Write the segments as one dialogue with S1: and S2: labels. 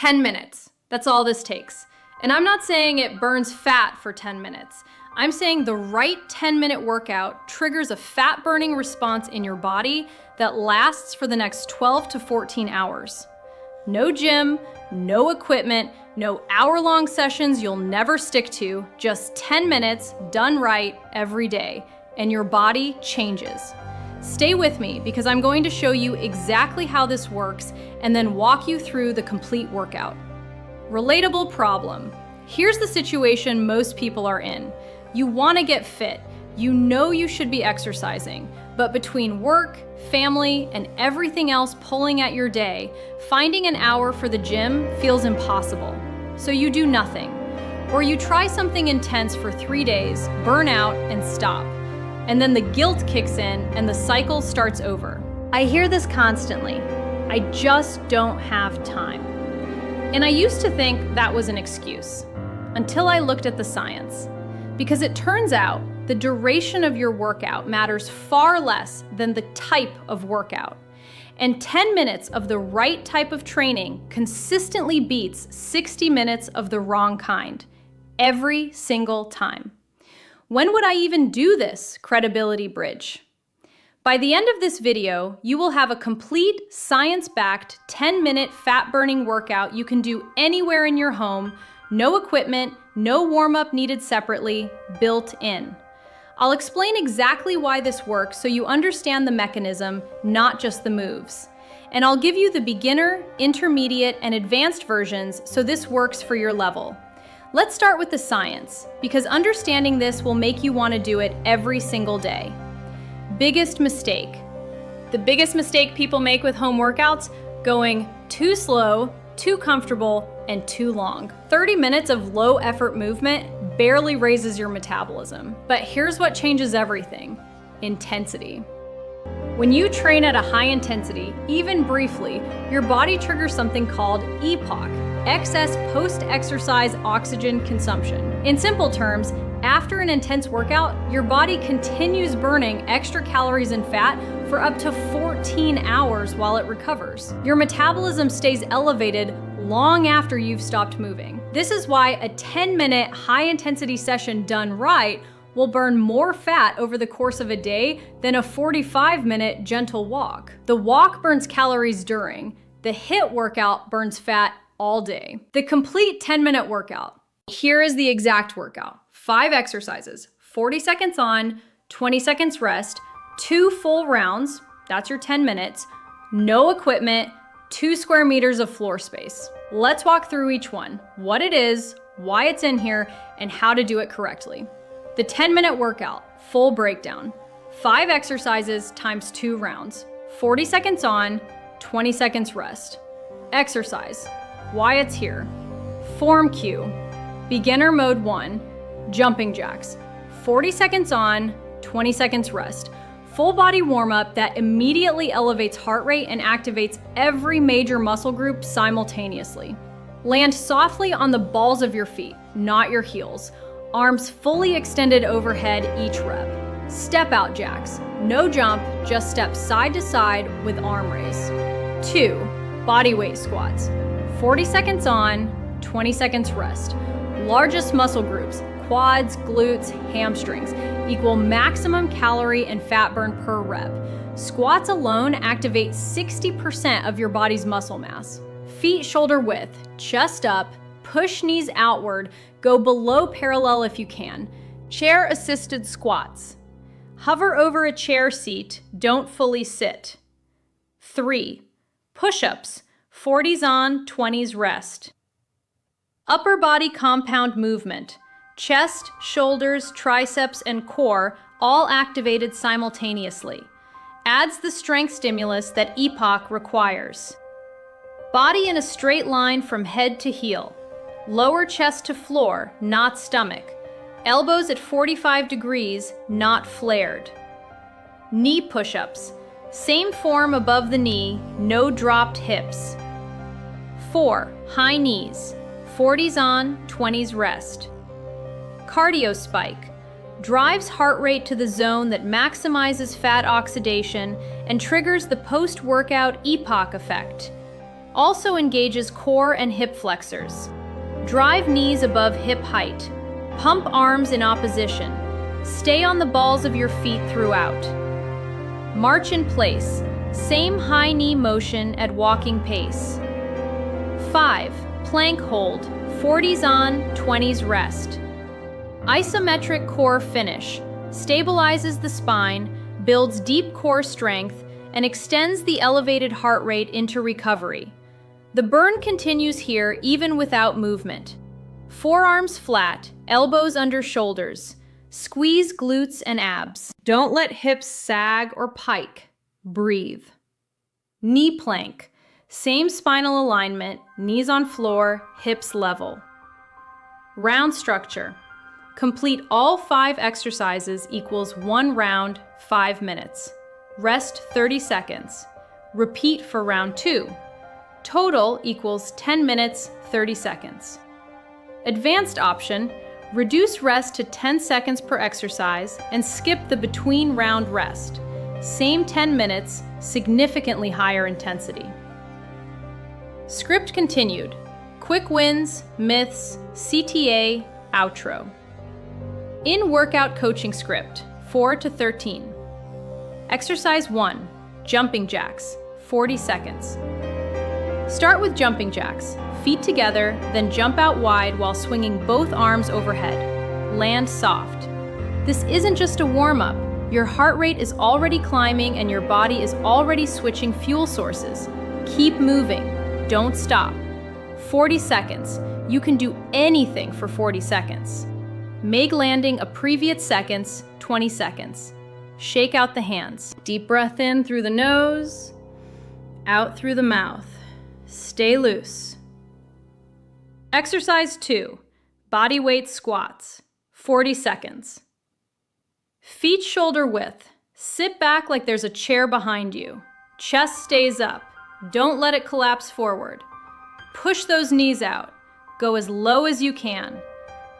S1: 10 minutes. That's all this takes. And I'm not saying it burns fat for 10 minutes. I'm saying the right 10-minute workout triggers a fat-burning response in your body that lasts for the next 12 to 14 hours. No gym, no equipment, no hour-long sessions you'll never stick to, just 10 minutes done right every day, and your body changes. Stay with me because I'm going to show you exactly how this works and then walk you through the complete workout. Relatable problem. Here's the situation most people are in. You want to get fit. You know you should be exercising, but between work, family, and everything else pulling at your day, finding an hour for the gym feels impossible. So you do nothing. Or you try something intense for 3 days, burn out, and stop. And then the guilt kicks in and the cycle starts over. I hear this constantly. I just don't have time. And I used to think that was an excuse, until I looked at the science. Because it turns out the duration of your workout matters far less than the type of workout. And 10 minutes of the right type of training consistently beats 60 minutes of the wrong kind, every single time. When would I even do this credibility bridge? By the end of this video, you will have a complete science-backed 10-minute fat-burning workout you can do anywhere in your home, no equipment, no warm-up needed separately, built in. I'll explain exactly why this works so you understand the mechanism, not just the moves. And I'll give you the beginner, intermediate, and advanced versions so this works for your level. Let's start with the science, because understanding this will make you want to do it every single day. Biggest mistake. The biggest mistake people make with home workouts? Going too slow, too comfortable, and too long. 30 minutes of low effort movement barely raises your metabolism. But here's what changes everything: intensity. When you train at a high intensity, even briefly, your body triggers something called EPOC, excess post-exercise oxygen consumption. In simple terms, after an intense workout, your body continues burning extra calories and fat for up to 14 hours while it recovers. Your metabolism stays elevated long after you've stopped moving. This is why a 10-minute high-intensity session done right will burn more fat over the course of a day than a 45-minute gentle walk. The walk burns calories during, the HIIT workout burns fat all day. The complete 10-minute workout. Here is the exact workout. 5 exercises, 40 seconds on, 20 seconds rest, 2 full rounds, that's your 10 minutes, no equipment, 2 square meters of floor space. Let's walk through each one, what it is, why it's in here, and how to do it correctly. The 10-minute workout, full breakdown. 5 exercises times 2 rounds, 40 seconds on, 20 seconds rest. Exercise, why it's here. Form cue, beginner mode 1, jumping jacks, 40 seconds on, 20 seconds rest. Full body warm up that immediately elevates heart rate and activates every major muscle group simultaneously. Land softly on the balls of your feet, not your heels. Arms fully extended overhead each rep. Step out jacks, no jump, just step side to side with arm raise. 2, body weight squats, 40 seconds on, 20 seconds rest. Largest muscle groups, quads, glutes, hamstrings, equal maximum calorie and fat burn per rep. Squats alone activate 60% of your body's muscle mass. Feet shoulder width, chest up, push knees outward, go below parallel if you can. Chair assisted squats. Hover over a chair seat, don't fully sit. 3, push-ups, 40s on, 20s rest. Upper body compound movement. Chest, shoulders, triceps, and core all activated simultaneously. Adds the strength stimulus that EPOC requires. Body in a straight line from head to heel. Lower chest to floor, not stomach. Elbows at 45 degrees, not flared. Knee push-ups. Same form above the knee, no dropped hips. 4, high knees. 40s on, 20s rest. Cardio spike. Drives heart rate to the zone that maximizes fat oxidation and triggers the post-workout EPOC effect. Also engages core and hip flexors. Drive knees above hip height. Pump arms in opposition. Stay on the balls of your feet throughout. March in place. Same high knee motion at walking pace. 5. Plank hold. 40s on, 20s rest. Isometric core finish. Stabilizes the spine, builds deep core strength, and extends the elevated heart rate into recovery. The burn continues here even without movement. Forearms flat, elbows under shoulders. Squeeze glutes and abs. Don't let hips sag or pike. Breathe. Knee plank. Same spinal alignment, knees on floor, hips level. Round structure. Complete all 5 exercises equals 1 round, 5 minutes. Rest 30 seconds. Repeat for round 2. Total equals 10 minutes, 30 seconds. Advanced option, reduce rest to 10 seconds per exercise and skip the between round rest. Same 10 minutes, significantly higher intensity. Script continued. Quick wins, myths, CTA, outro. In workout coaching script, 4 to 13. Exercise 1, jumping jacks, 40 seconds. Start with jumping jacks, feet together, then jump out wide while swinging both arms overhead. Land soft. This isn't just a warm-up. Your heart rate is already climbing and your body is already switching fuel sources. Keep moving. Don't stop. 40 seconds. You can do anything for 40 seconds. Make landing a previous seconds, 20 seconds. Shake out the hands. Deep breath in through the nose, out through the mouth. Stay loose. Exercise 2, body weight squats, 40 seconds. Feet shoulder width. Sit back like there's a chair behind you. Chest stays up. Don't let it collapse forward. Push those knees out. Go as low as you can.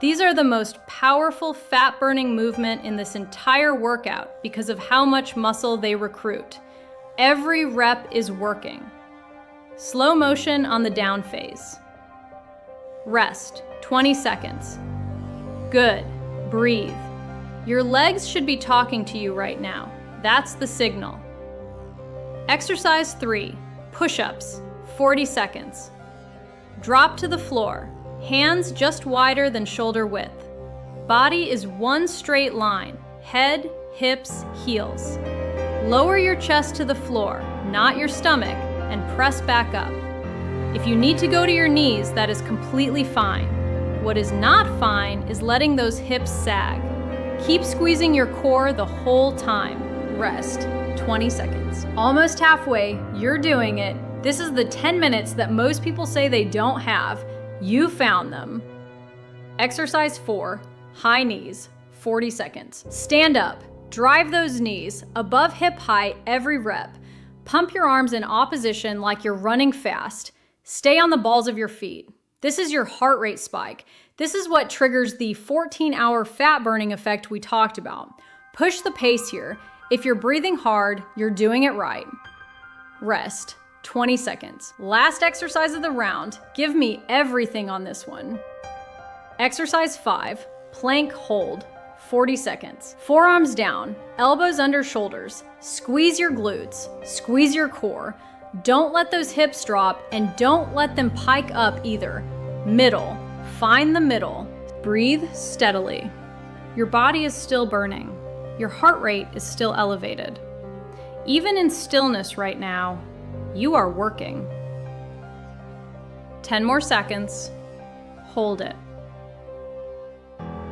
S1: These are the most powerful fat-burning movement in this entire workout because of how much muscle they recruit. Every rep is working. Slow motion on the down phase. Rest, 20 seconds. Good. Breathe. Your legs should be talking to you right now. That's the signal. Exercise 3, push-ups, 40 seconds. Drop to the floor, hands just wider than shoulder width. Body is one straight line, head, hips, heels. Lower your chest to the floor, not your stomach, and press back up. If you need to go to your knees, that is completely fine. What is not fine is letting those hips sag. Keep squeezing your core the whole time. Rest, 20 seconds. Almost halfway, you're doing it. This is the 10 minutes that most people say they don't have. You found them. Exercise 4, high knees, 40 seconds. Stand up, drive those knees above hip height every rep. Pump your arms in opposition like you're running fast. Stay on the balls of your feet. This is your heart rate spike. This is what triggers the 14-hour fat burning effect we talked about. Push the pace here. If you're breathing hard, you're doing it right. Rest, 20 seconds. Last exercise of the round. Give me everything on this one. Exercise 5, plank hold, 40 seconds. Forearms down, elbows under shoulders. Squeeze your glutes, squeeze your core. Don't let those hips drop and don't let them pike up either. Middle, find the middle. Breathe steadily. Your body is still burning. Your heart rate is still elevated. Even in stillness right now, you are working. 10 more seconds. Hold it.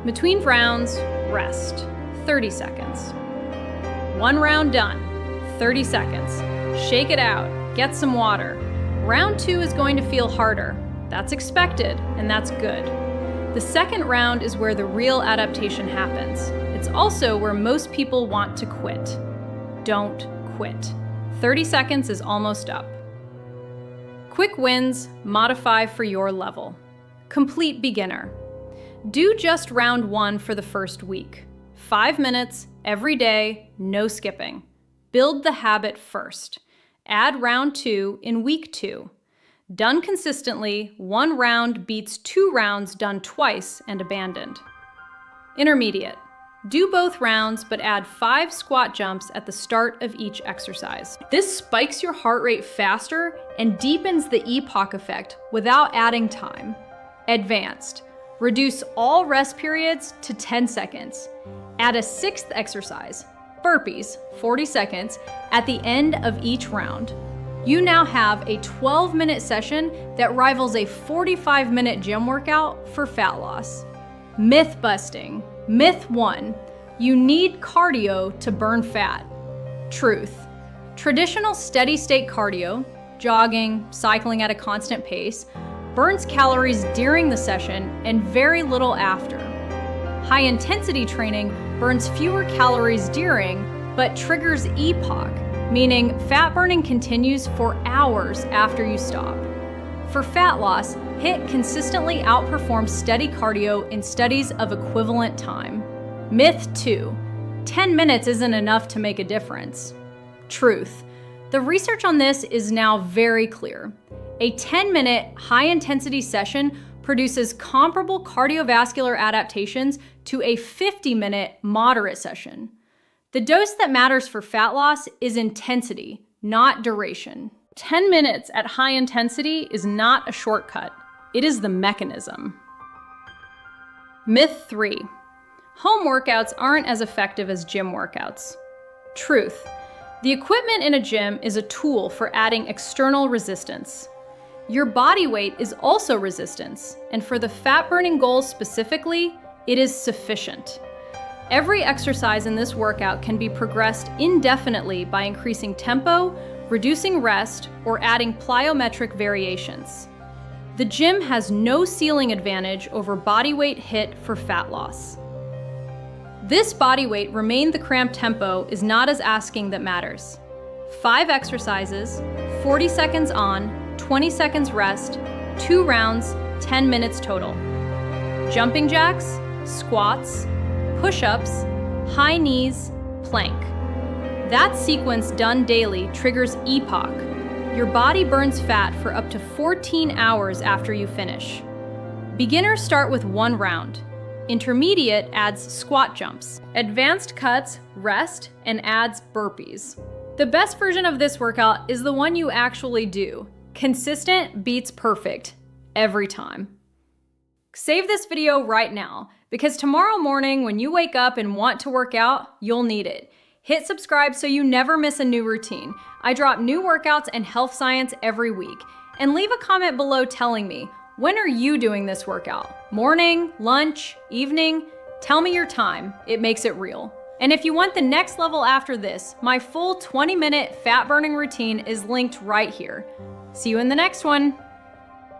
S1: Between rounds, rest. 30 seconds. 1 round done. 30 seconds. Shake it out. Get some water. Round 2 is going to feel harder. That's expected, and that's good. The second round is where the real adaptation happens. It's also where most people want to quit. Don't quit. 30 seconds is almost up. Quick wins, modify for your level. Complete beginner. Do just round 1 for the first week. 5 minutes, every day, no skipping. Build the habit first. Add round 2 in week 2. Done consistently, 1 round beats 2 rounds done twice and abandoned. Intermediate. Do both rounds, but add 5 squat jumps at the start of each exercise. This spikes your heart rate faster and deepens the epoch effect without adding time. Advanced. Reduce all rest periods to 10 seconds. Add a 6th exercise, burpees, 40 seconds, at the end of each round. You now have a 12-minute session that rivals a 45-minute gym workout for fat loss. Myth busting. Myth 1, you need cardio to burn fat. Truth. Traditional steady-state cardio, jogging, cycling at a constant pace, burns calories during the session and very little after. High-intensity training burns fewer calories during, but triggers epoch, meaning fat burning continues for hours after you stop. For fat loss, HIIT consistently outperforms steady cardio in studies of equivalent time. Myth 2, 10 minutes isn't enough to make a difference. Truth, the research on this is now very clear. A 10-minute high-intensity session produces comparable cardiovascular adaptations to a 50-minute moderate session. The dose that matters for fat loss is intensity, not duration. 10 minutes at high intensity is not a shortcut. It is the mechanism. Myth 3. Home workouts aren't as effective as gym workouts. Truth. The equipment in a gym is a tool for adding external resistance. Your body weight is also resistance, and for the fat-burning goals specifically, it is sufficient. Every exercise in this workout can be progressed indefinitely by increasing tempo, reducing rest, or adding plyometric variations. The gym has no ceiling advantage over body weight HIIT for fat loss. This body weight remain the cramped tempo is not as asking that matters. 5 exercises, 40 seconds on, 20 seconds rest, 2 rounds, 10 minutes total. Jumping jacks, squats, push-ups, high knees, plank. That sequence done daily triggers epoch. Your body burns fat for up to 14 hours after you finish. Beginners start with 1 round. Intermediate adds squat jumps. Advanced cuts rest and adds burpees. The best version of this workout is the one you actually do. Consistent beats perfect, every time. Save this video right now, because tomorrow morning when you wake up and want to work out, you'll need it. Hit subscribe so you never miss a new routine. I drop new workouts and health science every week. And leave a comment below telling me, when are you doing this workout? Morning, lunch, evening? Tell me your time, it makes it real. And if you want the next level after this, my full 20-minute fat burning routine is linked right here. See you in the next one.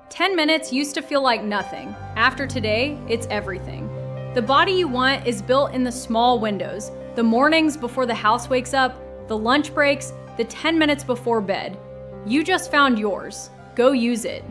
S1: 10 minutes used to feel like nothing. After today, it's everything. The body you want is built in the small windows, the mornings before the house wakes up, the lunch breaks, the 10 minutes before bed. You just found yours. Go use it.